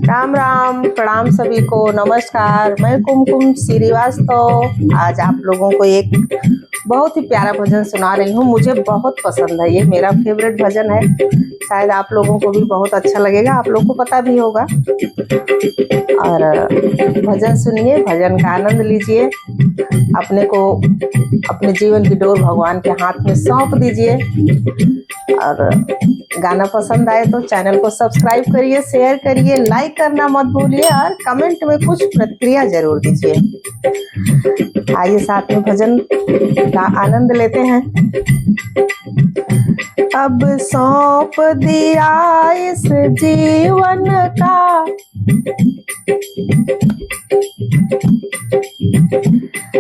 राम राम, प्रणाम सभी को, नमस्कार। मैं कुमकुम श्रीवास्तव आज आप लोगों को एक बहुत ही प्यारा भजन सुना रही हूँ। मुझे बहुत पसंद है, ये मेरा फेवरेट भजन है। शायद आप लोगों को भी बहुत अच्छा लगेगा, आप लोगों को पता भी होगा। और भजन सुनिए, भजन का आनंद लीजिए। अपने को अपने जीवन की डोर भगवान के हाथ में सौंप दीजिए। और गाना पसंद आए तो चैनल को सब्सक्राइब करिए, शेयर करिए, लाइक करना मत भूलिए और कमेंट में कुछ प्रतिक्रिया जरूर दीजिए। आइए साथ में भजन का आनंद लेते हैं। अब सौंप दिया इस जीवन का,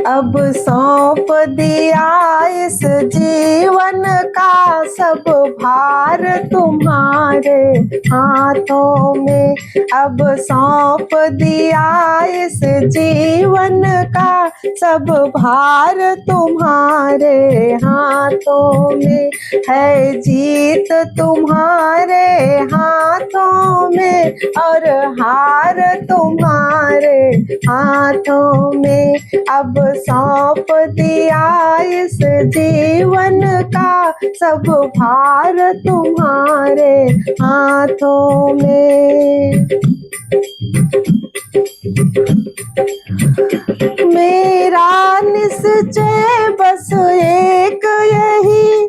अब सौंप दिया इस जीवन का, सब भार तुम्हारे हाथों में। अब सौंप दिया इस जीवन का, सब भार तुम्हारे हाथों में। है जीत तुम्हारे हाथों में और हार तुम्हारे हाथों में। अब सौंप दिया इस जीवन का, सब भार तुम्हारे हाथों में। मेरा निश्चय बस एक यही,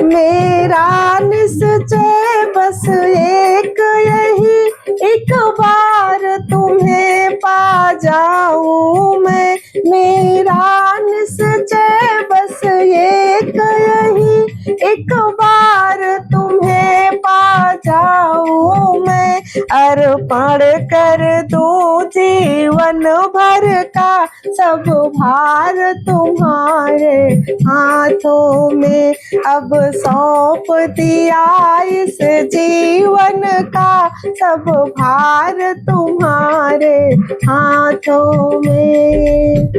मेरा निश्चय बस एक यही, एक बार तुम्हें पा जाऊं मैं। मेरा निश्चय बस एक यही, एक बार तुम्हें पा जाऊं मैं। अर्पण कर दूं जीवन भर का, सब भार तुम्हारे हाथों में। अब सौंप दिया इस जीवन का, सब भार तुम्हारे हाथों में।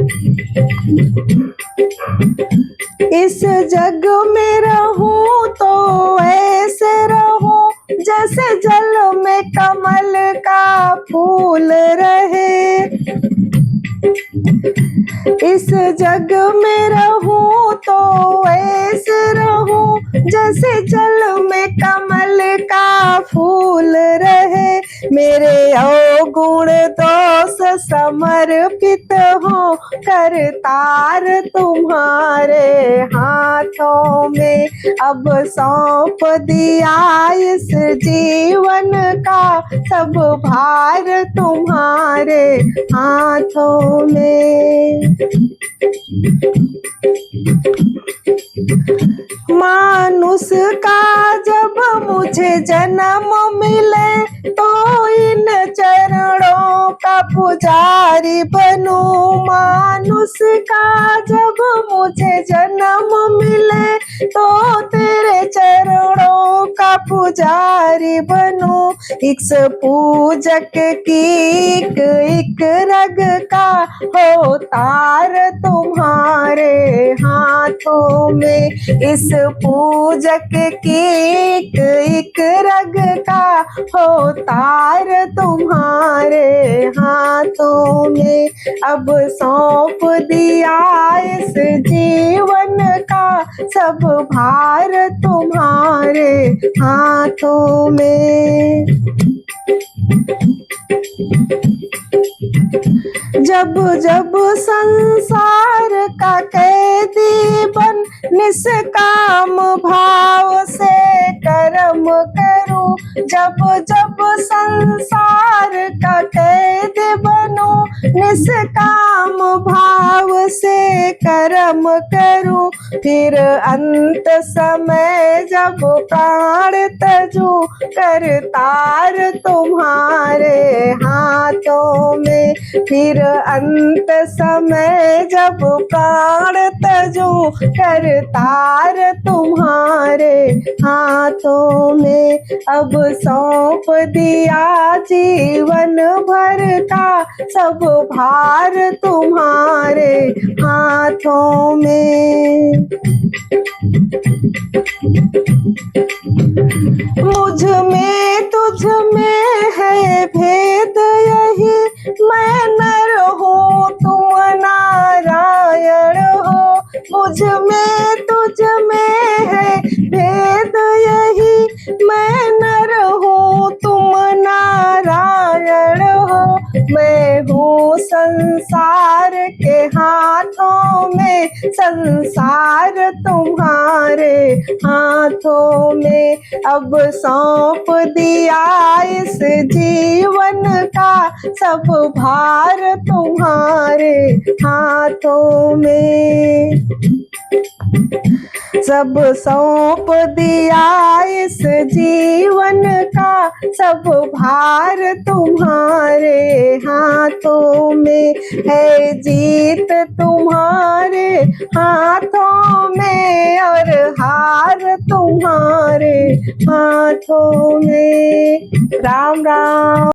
इस जग में रहूं तो ऐसे रहूं, जैसे जल में कमल का फूल रहे। इस जग में रहूं तो ऐसे रहूं, जैसे जल में कमल का फूल रहे। मेरे अवगुण दोष समर्पित हो, करतार तुम्हारे हाथों में। अब सौंप दिया इस जीवन का, सब भार तुम्हारे हाथों में। मानुष का जब मुझे जन्म मिले, तो इन चरणों का पुजारी बनूं। मानुष का जब मुझे जन्म मिले, तो तेरे चरणों का पुजारी बनूं। इस पूजक की एक रग का हो तार तुम्हारे हाथों में। इस पूजक की एक रग का हो तार तुम्हारे हाथों में। अब सौंप दिया इस जीवन का, सब भार तुम्हारे हाथों में। जब जब संसार का कैदी बन, निष्काम भाव से कर्म करूं। जब जब संसार का कैदी बनूं, निष्काम भाव से कर्म करूं। फिर अंत समय जब प्राण तजूं, करतार तुम्हारे हाथों में। फिर अंत समय जब प्राण तजूं, करतार तुम्हारे हाथों में। अब सौंप दिया जीवन भर का, सब भार तुम्हारे हाथों में। मुझ में तो तुझ में है भेद यही, मैं नर हूँ तुम नारायण हो। मुझ में तुझ में है भेद यही, मैं नर हूँ तुम नारायण हो। मैं हूँ संसार के हाथों में, संसार तुम्हारे हाथों में। अब सौंप दिया इस जीवन का सब भार तुम्हारे हाथों में। सब सौंप दिया इस जीवन का सब भार तुम्हारे हाथों में है। जीत तुम्हारे हाथों में और हार तुम्हारे हाथों में। राम राम।